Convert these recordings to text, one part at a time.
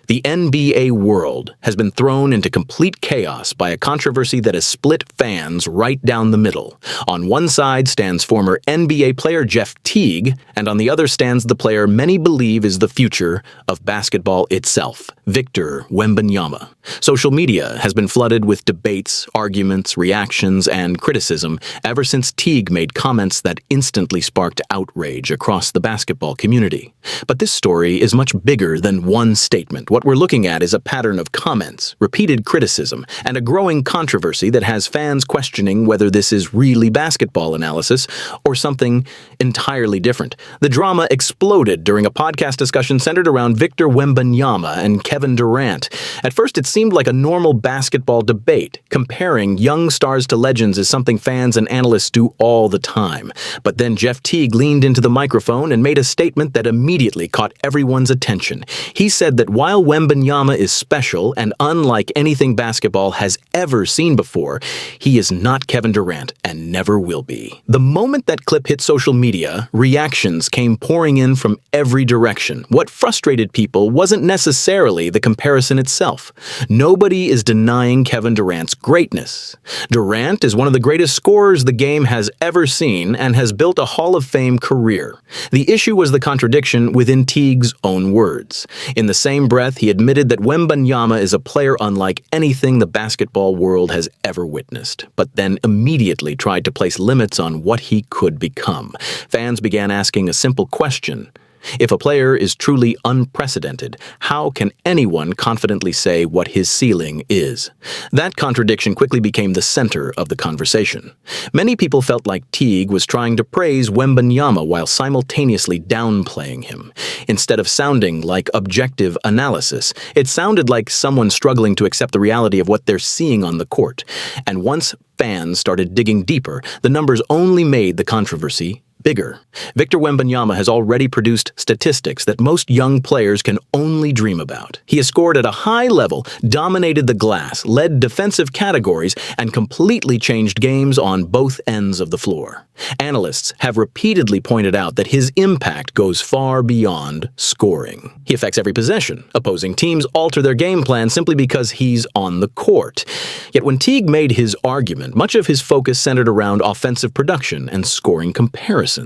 The NBA world has been thrown into complete chaos by a controversy that has split fans right down the middle. On one side stands former NBA player Jeff Teague, and on the other stands the player many believe is the future of basketball itself, Victor Wembanyama. Social media has been flooded with debates, arguments, reactions, and criticism ever since Teague made comments that instantly sparked outrage across the basketball community. But this story is much bigger than one statement. What we're looking at is a pattern of comments, repeated criticism, and a growing controversy that has fans questioning whether this is really basketball analysis or something entirely different. The drama exploded during a podcast discussion centered around Victor Wembanyama and Kevin Durant. At first, it seemed like a normal basketball debate. Comparing young stars to legends is something fans and analysts do all the time. But then Jeff Teague leaned into the microphone and made a statement that immediately caught everyone's attention. He said that while Wembanyama is special and unlike anything basketball has ever seen before, he is not Kevin Durant and never will be. The moment that clip hit social media, reactions came pouring in from every direction. What frustrated people wasn't necessarily the comparison itself. Nobody is denying Kevin Durant's greatness. Durant is one of the greatest scorers the game has ever seen and has built a Hall of Fame career. The issue was the contradiction within Teague's own words. In the same breath, he admitted that Wembanyama is a player unlike anything the basketball world has ever witnessed, but then immediately tried to place limits on what he could become. Fans began asking a simple question. If a player is truly unprecedented, how can anyone confidently say what his ceiling is? That contradiction quickly became the center of the conversation. Many people felt like Teague was trying to praise Wembanyama while simultaneously downplaying him. Instead of sounding like objective analysis, it sounded like someone struggling to accept the reality of what they're seeing on the court. And once fans started digging deeper, the numbers only made the controversy bigger. Victor Wembanyama has already produced statistics that most young players can only dream about. He has scored at a high level, dominated the glass, led defensive categories, and completely changed games on both ends of the floor. Analysts have repeatedly pointed out that his impact goes far beyond scoring. He affects every possession. Opposing teams alter their game plan simply because he's on the court. Yet when Teague made his argument, much of his focus centered around offensive production and scoring comparisons.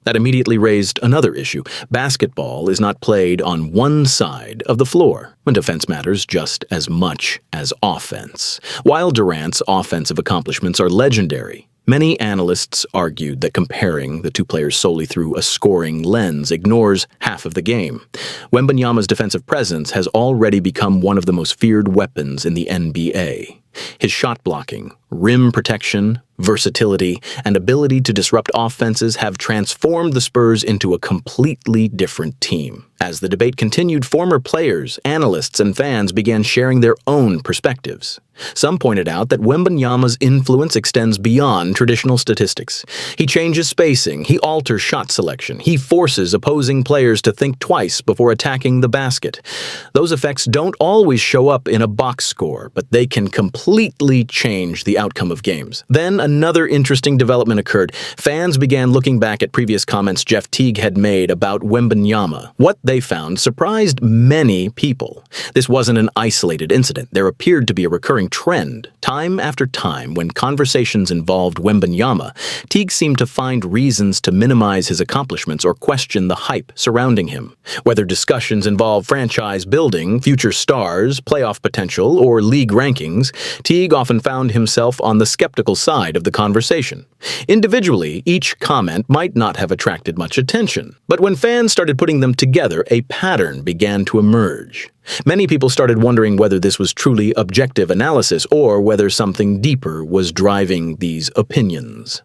That immediately raised another issue. Basketball is not played on one side of the floor, when defense matters just as much as offense. While Durant's offensive accomplishments are legendary, many analysts argued that comparing the two players solely through a scoring lens ignores half of the game. Wembanyama's defensive presence has already become one of the most feared weapons in the NBA. His shot blocking, rim protection, versatility, and ability to disrupt offenses have transformed the Spurs into a completely different team. As the debate continued, former players, analysts, and fans began sharing their own perspectives. Some pointed out that Wembanyama's influence extends beyond traditional statistics. He changes spacing, he alters shot selection, he forces opposing players to think twice before attacking the basket. Those effects don't always show up in a box score, but they can completely change the outcome of games. Then another interesting development occurred. Fans began looking back at previous comments Jeff Teague had made about Wembanyama. What they found surprised many people. This wasn't an isolated incident. There appeared to be a recurring trend. Time after time, when conversations involved Wembanyama, Teague seemed to find reasons to minimize his accomplishments or question the hype surrounding him. Whether discussions involve franchise building, future stars, playoff potential, or league rankings, Teague often found himself on the skeptical side of the conversation. Individually, each comment might not have attracted much attention, but when fans started putting them together, a pattern began to emerge. Many people started wondering whether this was truly objective analysis or whether something deeper was driving these opinions.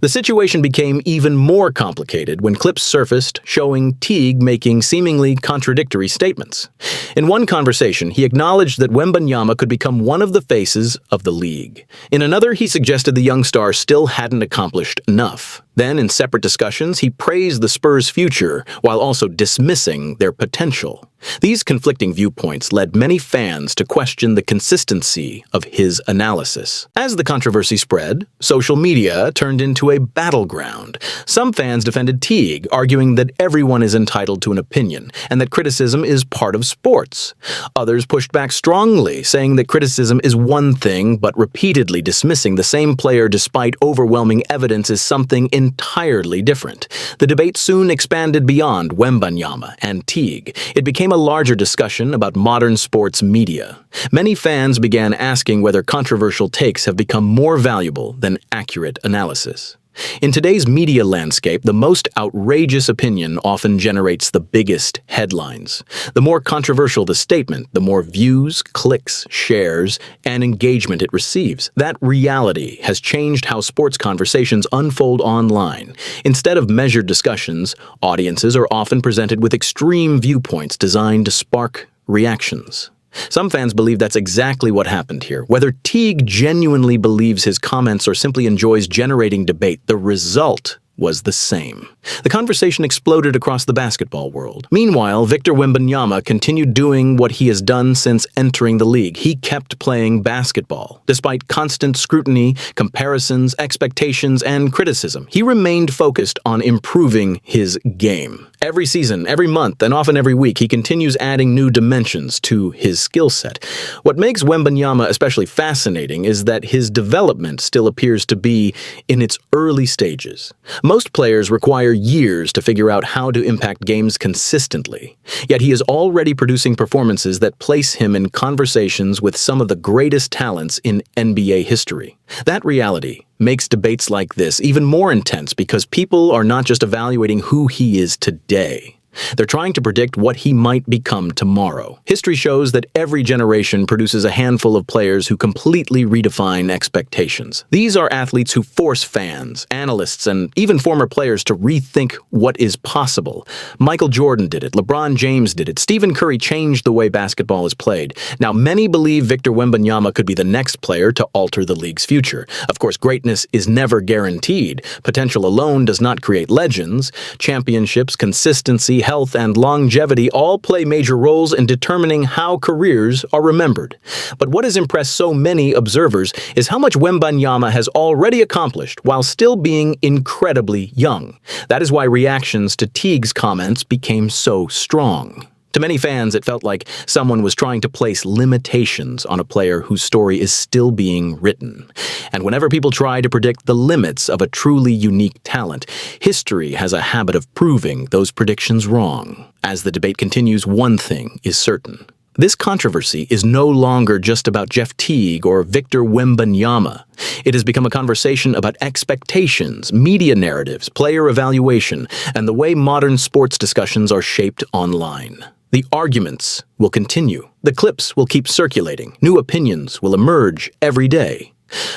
The situation became even more complicated when clips surfaced showing Teague making seemingly contradictory statements. In one conversation, he acknowledged that Wembanyama could become one of the faces of the league. In another, he suggested the young star still hadn't accomplished enough. Then, in separate discussions, he praised the Spurs' future while also dismissing their potential. These conflicting viewpoints led many fans to question the consistency of his analysis. As the controversy spread, social media turned into a battleground. Some fans defended Teague, arguing that everyone is entitled to an opinion and that criticism is part of sports. Others pushed back strongly, saying that criticism is one thing, but repeatedly dismissing the same player despite overwhelming evidence is something entirely different. The debate soon expanded beyond Wembanyama and Teague. It became a larger discussion about modern sports media. Many fans began asking whether controversial takes have become more valuable than accurate analysis. In today's media landscape, the most outrageous opinion often generates the biggest headlines. The more controversial the statement, the more views, clicks, shares, and engagement it receives. That reality has changed how sports conversations unfold online. Instead of measured discussions, audiences are often presented with extreme viewpoints designed to spark reactions. Some fans believe that's exactly what happened here. Whether Teague genuinely believes his comments or simply enjoys generating debate, the result was the same. The conversation exploded across the basketball world. Meanwhile, Victor Wembanyama continued doing what he has done since entering the league. He kept playing basketball. Despite constant scrutiny, comparisons, expectations, and criticism, he remained focused on improving his game. Every season, every month, and often every week, he continues adding new dimensions to his skill set. What makes Wembanyama especially fascinating is that his development still appears to be in its early stages. Most players require years to figure out how to impact games consistently, yet he is already producing performances that place him in conversations with some of the greatest talents in NBA history. That reality makes debates like this even more intense because people are not just evaluating who he is today. They're trying to predict what he might become tomorrow. History shows that every generation produces a handful of players who completely redefine expectations. These are athletes who force fans, analysts, and even former players to rethink what is possible. Michael Jordan did it. LeBron James did it. Stephen Curry changed the way basketball is played. Now, many believe Victor Wembanyama could be the next player to alter the league's future. Of course, greatness is never guaranteed. Potential alone does not create legends. Championships, consistency, health, and longevity all play major roles in determining how careers are remembered. But what has impressed so many observers is how much Wembanyama has already accomplished while still being incredibly young. That is why reactions to Teague's comments became so strong. To many fans, it felt like someone was trying to place limitations on a player whose story is still being written. And whenever people try to predict the limits of a truly unique talent, history has a habit of proving those predictions wrong. As the debate continues, one thing is certain. This controversy is no longer just about Jeff Teague or Victor Wembanyama. It has become a conversation about expectations, media narratives, player evaluation, and the way modern sports discussions are shaped online. The arguments will continue. The clips will keep circulating. New opinions will emerge every day.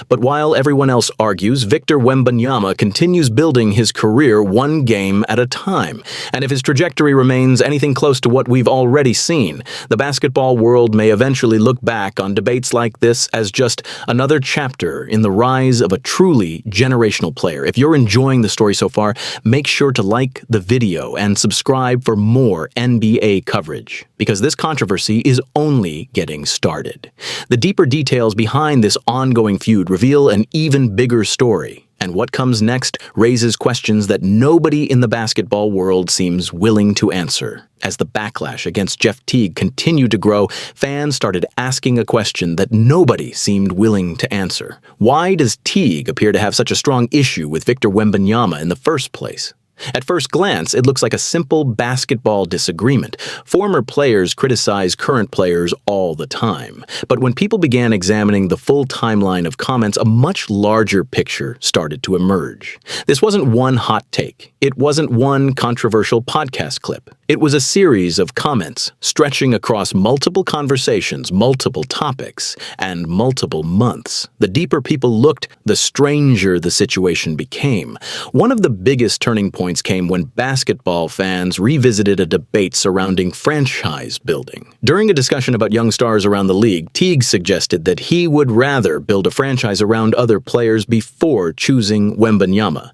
But while everyone else argues, Victor Wembanyama continues building his career one game at a time. And if his trajectory remains anything close to what we've already seen, the basketball world may eventually look back on debates like this as just another chapter in the rise of a truly generational player. If you're enjoying the story so far, make sure to like the video and subscribe for more NBA coverage, because this controversy is only getting started. The deeper details behind this ongoing feud reveal an even bigger story, and what comes next raises questions that nobody in the basketball world seems willing to answer. As the backlash against Jeff Teague continued to grow, fans started asking a question that nobody seemed willing to answer. Why does Teague appear to have such a strong issue with Victor Wembanyama in the first place? At first glance, it looks like a simple basketball disagreement. Former players criticize current players all the time. But when people began examining the full timeline of comments, a much larger picture started to emerge. This wasn't one hot take. It wasn't one controversial podcast clip. It was a series of comments stretching across multiple conversations, multiple topics, and multiple months. The deeper people looked, the stranger the situation became. One of the biggest turning points points came when basketball fans revisited a debate surrounding franchise building. During a discussion about young stars around the league, Teague suggested that he would rather build a franchise around other players before choosing Wembanyama.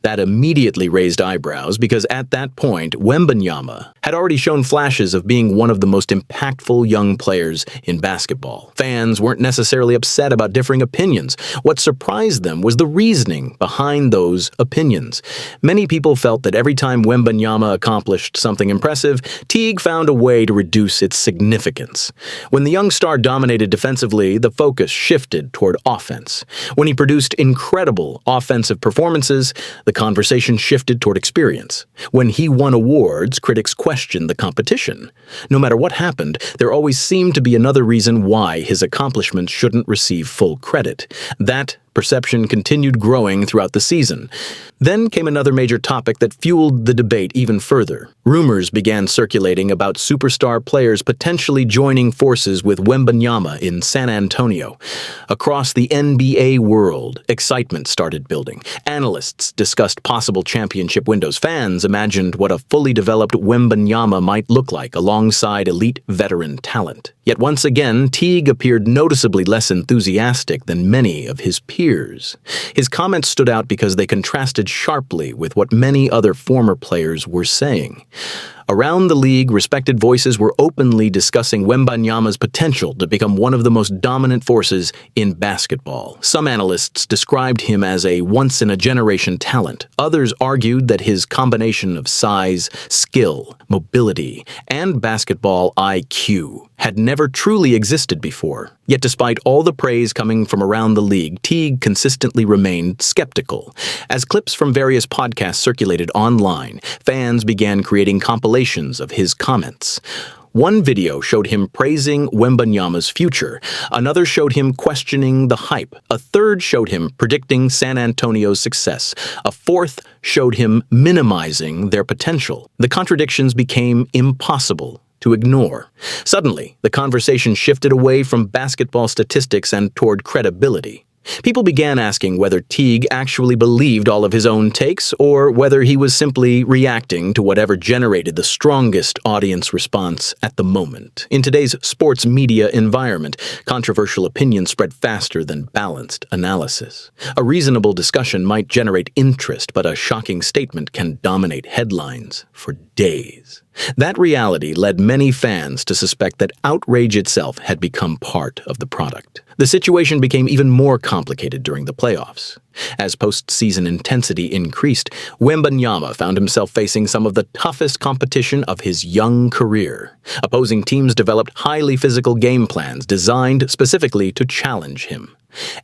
That immediately raised eyebrows because at that point, Wembanyama had already shown flashes of being one of the most impactful young players in basketball. Fans weren't necessarily upset about differing opinions. What surprised them was the reasoning behind those opinions. Many people felt that every time Wembanyama accomplished something impressive, Teague found a way to reduce its significance. When the young star dominated defensively, the focus shifted toward offense. When he produced incredible offensive performances, the conversation shifted toward experience. When he won awards, critics questioned the competition. No matter what happened, there always seemed to be another reason why his accomplishments shouldn't receive full credit. That perception continued growing throughout the season. Then came another major topic that fueled the debate even further. Rumors began circulating about superstar players potentially joining forces with Wembanyama in San Antonio. Across the NBA world, excitement started building. Analysts discussed possible championship windows. Fans imagined what a fully developed Wembanyama might look like alongside elite veteran talent. Yet once again, Teague appeared noticeably less enthusiastic than many of his peers. His comments stood out because they contrasted sharply with what many other former players were saying. Around the league, respected voices were openly discussing Wembanyama's potential to become one of the most dominant forces in basketball. Some analysts described him as a once-in-a-generation talent. Others argued that his combination of size, skill, mobility, and basketball IQ had never truly existed before. Yet despite all the praise coming from around the league, Teague consistently remained skeptical. As clips from various podcasts circulated online, fans began creating compilations of his comments. One video showed him praising Wembanyama's future. Another showed him questioning the hype. A third showed him predicting San Antonio's success. A fourth showed him minimizing their potential. The contradictions became impossible to ignore. Suddenly, the conversation shifted away from basketball statistics and toward credibility. People began asking whether Teague actually believed all of his own takes or whether he was simply reacting to whatever generated the strongest audience response at the moment. In today's sports media environment, controversial opinions spread faster than balanced analysis. A reasonable discussion might generate interest, but a shocking statement can dominate headlines for days. That reality led many fans to suspect that outrage itself had become part of the product. The situation became even more complicated during the playoffs. As postseason intensity increased, Wembanyama found himself facing some of the toughest competition of his young career. Opposing teams developed highly physical game plans designed specifically to challenge him.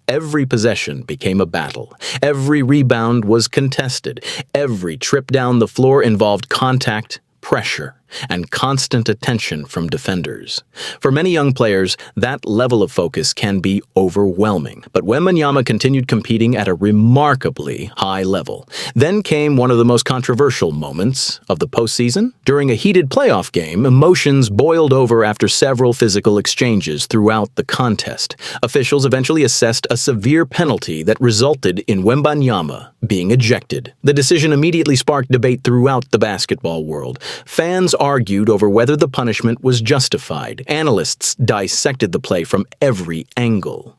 Every possession became a battle. Every rebound was contested. Every trip down the floor involved contact, pressure, and constant attention from defenders. For many young players, that level of focus can be overwhelming. But Wembanyama continued competing at a remarkably high level. Then came one of the most controversial moments of the postseason. During a heated playoff game, emotions boiled over after several physical exchanges throughout the contest. Officials eventually assessed a severe penalty that resulted in Wembanyama being ejected. The decision immediately sparked debate throughout the basketball world. Fans argued over whether the punishment was justified. Analysts dissected the play from every angle.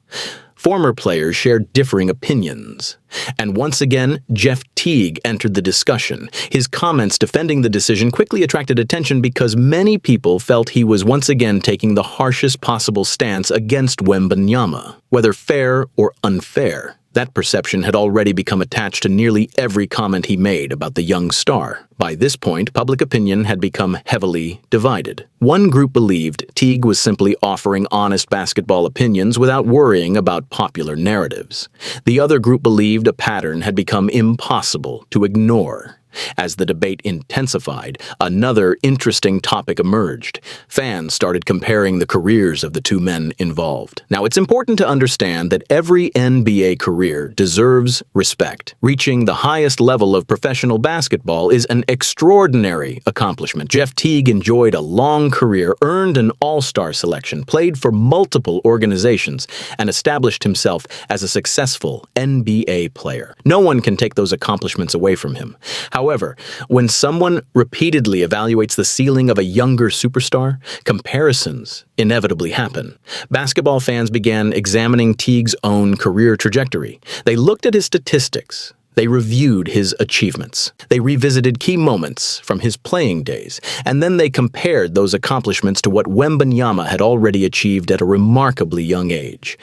Former players shared differing opinions. And once again, Jeff Teague entered the discussion. His comments defending the decision quickly attracted attention because many people felt he was once again taking the harshest possible stance against Wembanyama, whether fair or unfair. That perception had already become attached to nearly every comment he made about the young star. By this point, public opinion had become heavily divided. One group believed Teague was simply offering honest basketball opinions without worrying about popular narratives. The other group believed a pattern had become impossible to ignore. As the debate intensified, another interesting topic emerged. Fans started comparing the careers of the two men involved. Now, it's important to understand that every NBA career deserves respect. Reaching the highest level of professional basketball is an extraordinary accomplishment. Jeff Teague enjoyed a long career, earned an all-star selection, played for multiple organizations, and established himself as a successful NBA player. No one can take those accomplishments away from him. However, However, when someone repeatedly evaluates the ceiling of a younger superstar, comparisons inevitably happen. Basketball fans began examining Teague's own career trajectory. They looked at his statistics. They reviewed his achievements. They revisited key moments from his playing days, and then they compared those accomplishments to what Wembanyama had already achieved at a remarkably young age.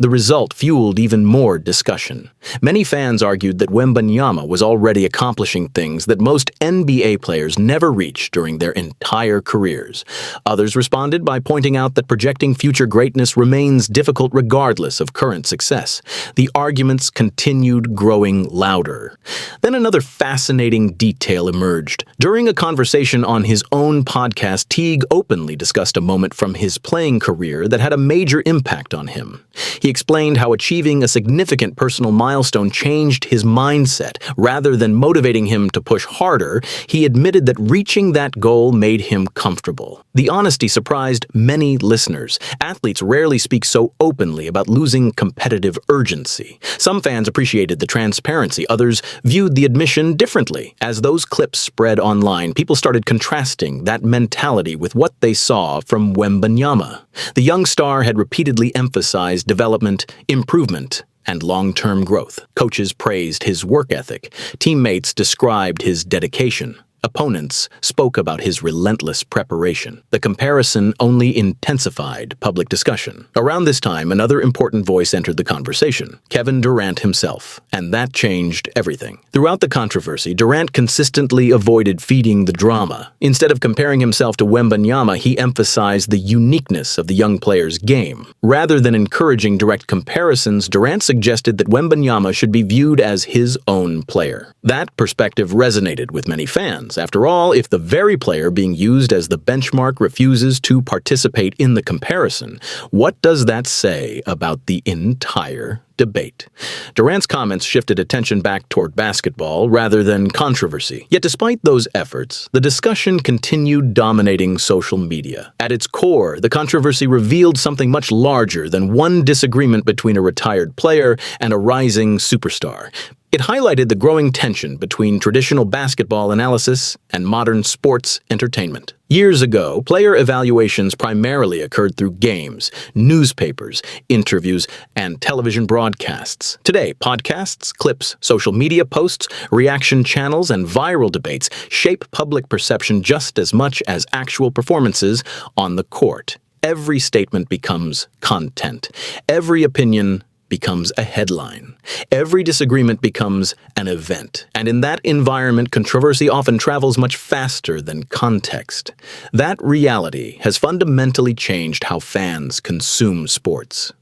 The result fueled even more discussion. Many fans argued that Wembanyama was already accomplishing things that most NBA players never reached during their entire careers. Others responded by pointing out that projecting future greatness remains difficult regardless of current success. The arguments continued growing louder. Then another fascinating detail emerged. During a conversation on his own podcast, Teague openly discussed a moment from his playing career that had a major impact on him. He explained how achieving a significant personal milestone changed his mindset. Rather than motivating him to push harder, he admitted that reaching that goal made him comfortable. The honesty surprised many listeners. Athletes rarely speak so openly about losing competitive urgency. Some fans appreciated the transparency. Others viewed the admission differently. As those clips spread online, people started contrasting that mentality with what they saw from Wembanyama. The young star had repeatedly emphasized development, improvement, and long-term growth. Coaches praised his work ethic. Teammates described his dedication. Opponents spoke about his relentless preparation. The comparison only intensified public discussion. Around this time, another important voice entered the conversation, Kevin Durant himself, and that changed everything. Throughout the controversy, Durant consistently avoided feeding the drama. Instead of comparing himself to Wembanyama, he emphasized the uniqueness of the young player's game. Rather than encouraging direct comparisons, Durant suggested that Wembanyama should be viewed as his own player. That perspective resonated with many fans. After all, if the very player being used as the benchmark refuses to participate in the comparison, what does that say about the entire debate? Durant's comments shifted attention back toward basketball rather than controversy. Yet despite those efforts, the discussion continued dominating social media. At its core, the controversy revealed something much larger than one disagreement between a retired player and a rising superstar. It highlighted the growing tension between traditional basketball analysis and modern sports entertainment. Years ago, player evaluations primarily occurred through games, newspapers, interviews, and television broadcasts. Today, podcasts, clips, social media posts, reaction channels, and viral debates shape public perception just as much as actual performances on the court. Every statement becomes content. Every opinion becomes a headline. Every disagreement becomes an event. And in that environment, controversy often travels much faster than context. That reality has fundamentally changed how fans consume sports.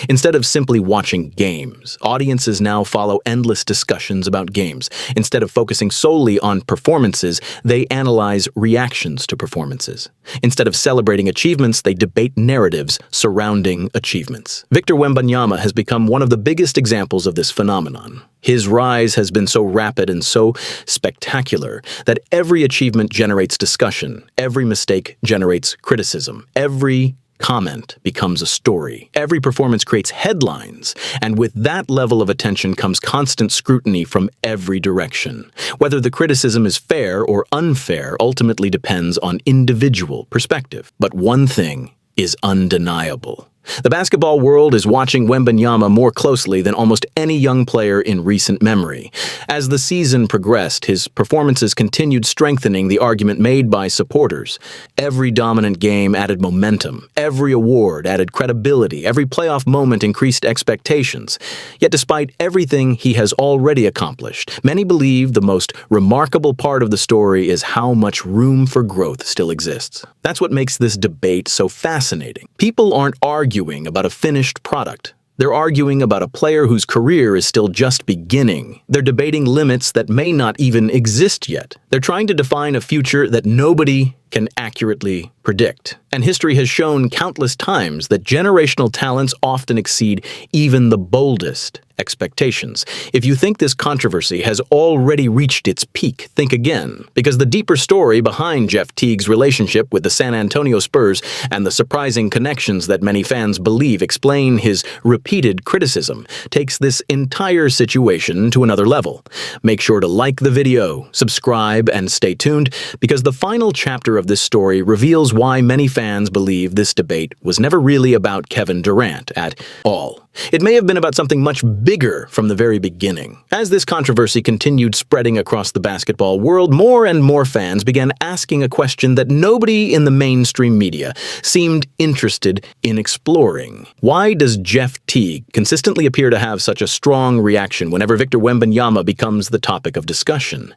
Instead of simply watching games, audiences now follow endless discussions about games. Instead of focusing solely on performances, they analyze reactions to performances. Instead of celebrating achievements, they debate narratives surrounding achievements. Victor Wembanyama has become one of the biggest examples of this phenomenon. His rise has been so rapid and so spectacular that every achievement generates discussion, every mistake generates criticism, every comment becomes a story. Every performance creates headlines, and with that level of attention comes constant scrutiny from every direction. Whether the criticism is fair or unfair ultimately depends on individual perspective. But one thing is undeniable. The basketball world is watching Wembanyama more closely than almost any young player in recent memory. As the season progressed, his performances continued strengthening the argument made by supporters. Every dominant game added momentum. Every award added credibility. Every playoff moment increased expectations. Yet despite everything he has already accomplished, many believe the most remarkable part of the story is how much room for growth still exists. That's what makes this debate so fascinating. People aren't arguing about a finished product. They're arguing about a player whose career is still just beginning. They're debating limits that may not even exist yet. They're trying to define a future that nobody can accurately predict. And history has shown countless times that generational talents often exceed even the boldest expectations. If you think this controversy has already reached its peak, think again, because the deeper story behind Jeff Teague's relationship with the San Antonio Spurs and the surprising connections that many fans believe explain his repeated criticism takes this entire situation to another level. Make sure to like the video, subscribe, and stay tuned, because the final chapter of this story reveals why many fans believe this debate was never really about Kevin Durant at all. It may have been about something much bigger from the very beginning. As this controversy continued spreading across the basketball world, more and more fans began asking a question that nobody in the mainstream media seemed interested in exploring. Why does Jeff Teague consistently appear to have such a strong reaction whenever Victor Wembanyama becomes the topic of discussion?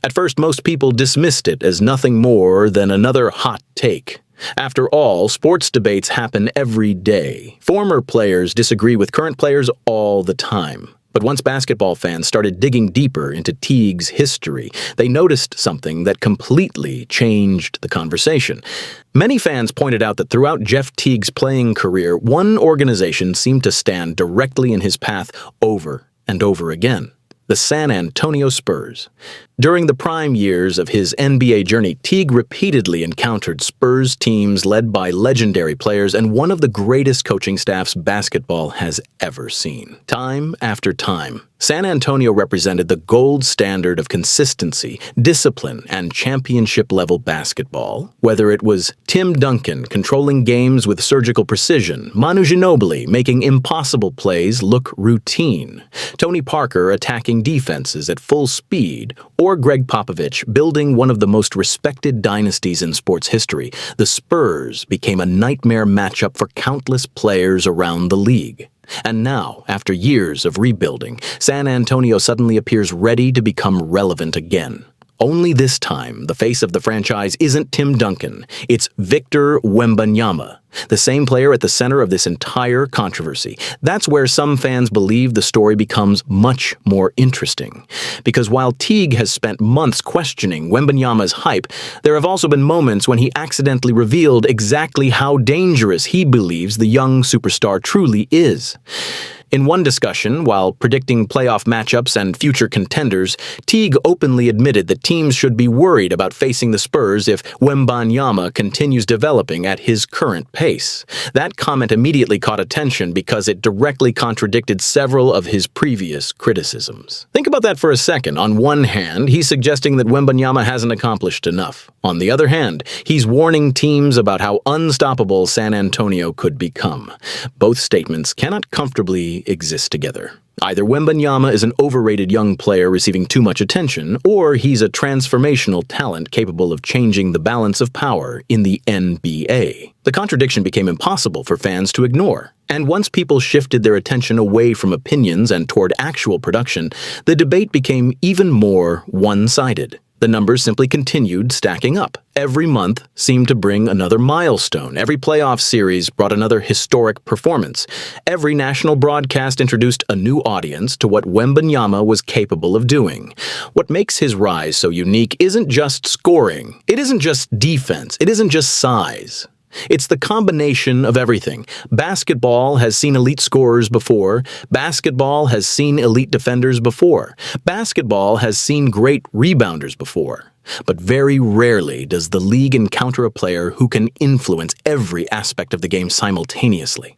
At first, most people dismissed it as nothing more than another hot take. After all, sports debates happen every day. Former players disagree with current players all the time. But once basketball fans started digging deeper into Teague's history, they noticed something that completely changed the conversation. Many fans pointed out that throughout Jeff Teague's playing career, one organization seemed to stand directly in his path over and over again: the San Antonio Spurs. During the prime years of his NBA journey, Teague repeatedly encountered Spurs teams led by legendary players and one of the greatest coaching staffs basketball has ever seen. Time after time, San Antonio represented the gold standard of consistency, discipline, and championship-level basketball. Whether it was Tim Duncan controlling games with surgical precision, Manu Ginobili making impossible plays look routine, Tony Parker attacking defenses at full speed, or Greg Popovich building one of the most respected dynasties in sports history, the Spurs became a nightmare matchup for countless players around the league. And now, after years of rebuilding, San Antonio suddenly appears ready to become relevant again. Only this time, the face of the franchise isn't Tim Duncan, it's Victor Wembanyama, the same player at the center of this entire controversy. That's where some fans believe the story becomes much more interesting. Because while Teague has spent months questioning Wembanyama's hype, there have also been moments when he accidentally revealed exactly how dangerous he believes the young superstar truly is. In one discussion, while predicting playoff matchups and future contenders, Teague openly admitted that teams should be worried about facing the Spurs if Wembanyama continues developing at his current pace. That comment immediately caught attention because it directly contradicted several of his previous criticisms. Think about that for a second. On one hand, he's suggesting that Wembanyama hasn't accomplished enough. On the other hand, he's warning teams about how unstoppable San Antonio could become. Both statements cannot comfortably exist together. Either Wembanyama is an overrated young player receiving too much attention, or he's a transformational talent capable of changing the balance of power in the NBA. The contradiction became impossible for fans to ignore. And once people shifted their attention away from opinions and toward actual production, the debate became even more one-sided. The numbers simply continued stacking up. Every month seemed to bring another milestone. Every playoff series brought another historic performance. Every national broadcast introduced a new audience to what Wembanyama was capable of doing. What makes his rise so unique isn't just scoring. It isn't just defense. It isn't just size. It's the combination of everything. Basketball has seen elite scorers before. Basketball has seen elite defenders before. Basketball has seen great rebounders before. But very rarely does the league encounter a player who can influence every aspect of the game simultaneously.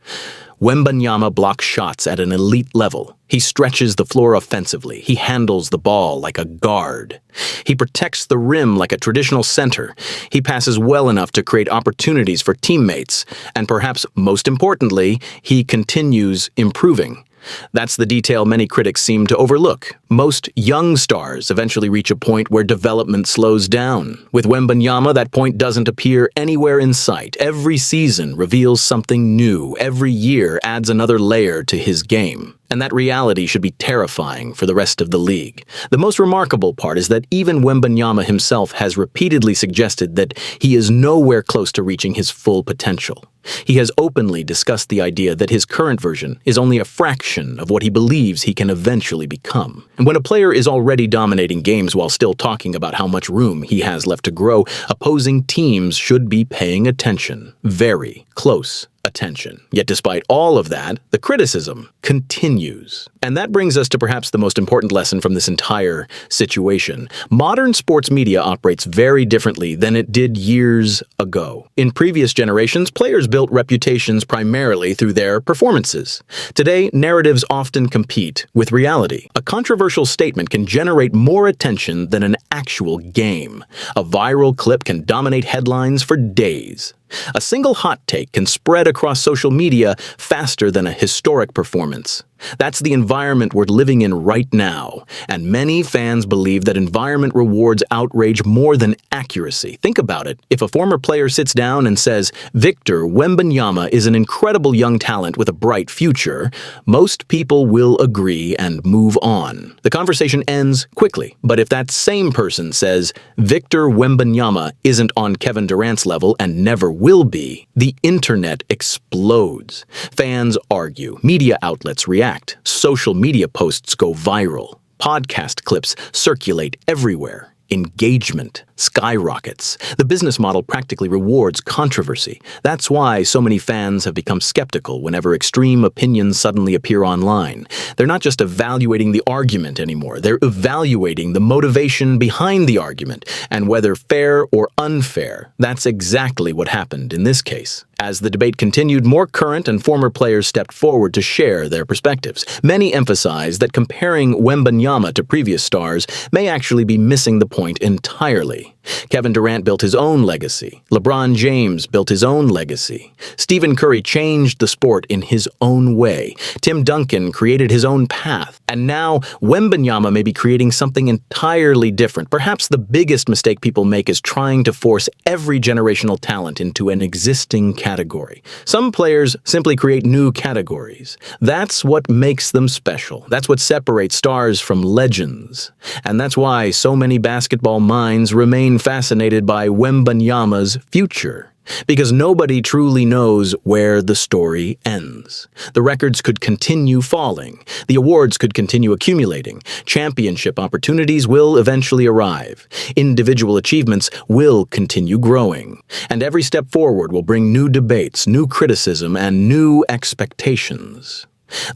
Wembanyama blocks shots at an elite level. He stretches the floor offensively. He handles the ball like a guard. He protects the rim like a traditional center. He passes well enough to create opportunities for teammates. And perhaps most importantly, he continues improving. That's the detail many critics seem to overlook. Most young stars eventually reach a point where development slows down. With Wembanyama, that point doesn't appear anywhere in sight. Every season reveals something new. Every year adds another layer to his game. And that reality should be terrifying for the rest of the league. The most remarkable part is that even Wembanyama himself has repeatedly suggested that he is nowhere close to reaching his full potential. He has openly discussed the idea that his current version is only a fraction of what he believes he can eventually become. And when a player is already dominating games while still talking about how much room he has left to grow, opposing teams should be paying attention. Very close attention. Yet despite all of that, the criticism continues. And that brings us to perhaps the most important lesson from this entire situation. Modern sports media operates very differently than it did years ago. In previous generations, players built reputations primarily through their performances. Today, narratives often compete with reality. A controversial statement can generate more attention than an actual game. A viral clip can dominate headlines for days. A single hot take can spread across social media faster than a historic performance. That's the environment we're living in right now, and many fans believe that environment rewards outrage more than accuracy. Think about it. If a former player sits down and says, "Victor Wembanyama is an incredible young talent with a bright future," most people will agree and move on. The conversation ends quickly. But if that same person says, "Victor Wembanyama isn't on Kevin Durant's level and never will be," the internet explodes. Fans argue, media outlets react, social media posts go viral, podcast clips circulate everywhere. Engagement skyrockets. The business model practically rewards controversy. That's why so many fans have become skeptical whenever extreme opinions suddenly appear online. They're not just evaluating the argument anymore. They're evaluating the motivation behind the argument and whether fair or unfair. That's exactly what happened in this case. As the debate continued, more current and former players stepped forward to share their perspectives. Many emphasized that comparing Wembanyama to previous stars may actually be missing the point entirely. Kevin Durant built his own legacy. LeBron James built his own legacy. Stephen Curry changed the sport in his own way. Tim Duncan created his own path. And now Wembanyama may be creating something entirely different. Perhaps the biggest mistake people make is trying to force every generational talent into an existing category. Some players simply create new categories. That's what makes them special. That's what separates stars from legends. And that's why so many basketball minds remain fascinated by Wembanyama's future. Because nobody truly knows where the story ends. The records could continue falling. The awards could continue accumulating. Championship opportunities will eventually arrive. Individual achievements will continue growing. And every step forward will bring new debates, new criticism, and new expectations.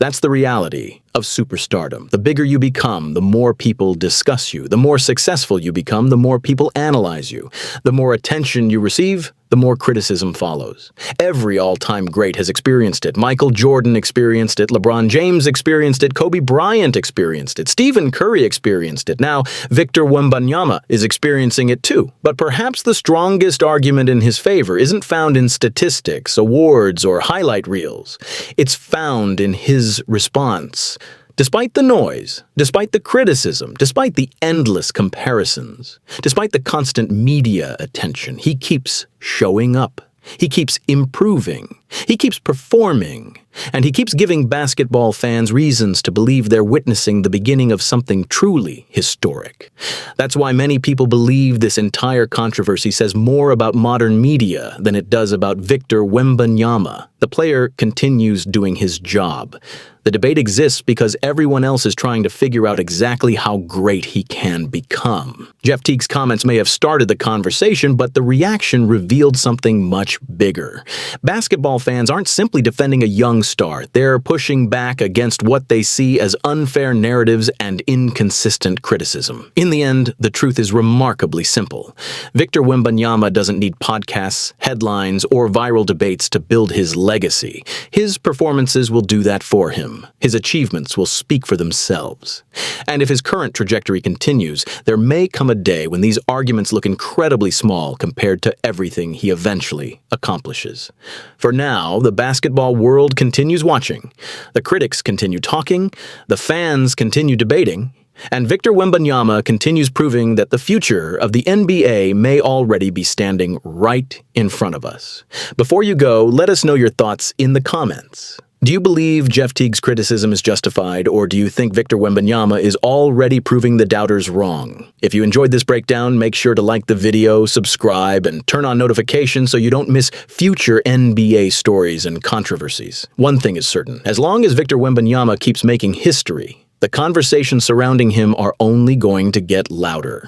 That's the reality of superstardom. The bigger you become, the more people discuss you. The more successful you become, the more people analyze you. The more attention you receive, the more criticism follows. Every all-time great has experienced it. Michael Jordan experienced it. LeBron James experienced it. Kobe Bryant experienced it. Stephen Curry experienced it. Now, Victor Wembanyama is experiencing it too. But perhaps the strongest argument in his favor isn't found in statistics, awards, or highlight reels. It's found in his response. Despite the noise, despite the criticism, despite the endless comparisons, despite the constant media attention, he keeps showing up. He keeps improving. He keeps performing. And he keeps giving basketball fans reasons to believe they're witnessing the beginning of something truly historic. That's why many people believe this entire controversy says more about modern media than it does about Victor Wembanyama. The player continues doing his job. The debate exists because everyone else is trying to figure out exactly how great he can become. Jeff Teague's comments may have started the conversation, but the reaction revealed something much bigger. Basketball fans aren't simply defending a young star. They're pushing back against what they see as unfair narratives and inconsistent criticism. In the end, the truth is remarkably simple. Victor Wembanyama doesn't need podcasts, headlines, or viral debates to build his legacy. His performances will do that for him. His achievements will speak for themselves. And if his current trajectory continues, there may come a day when these arguments look incredibly small compared to everything he eventually accomplishes. For now, the basketball world continues watching. The critics continue talking, the fans continue debating, and Victor Wembanyama continues proving that the future of the NBA may already be standing right in front of us. Before you go, let us know your thoughts in the comments. Do you believe Jeff Teague's criticism is justified, or do you think Victor Wembanyama is already proving the doubters wrong? If you enjoyed this breakdown, make sure to like the video, subscribe, and turn on notifications so you don't miss future NBA stories and controversies. One thing is certain: as long as Victor Wembanyama keeps making history, the conversations surrounding him are only going to get louder.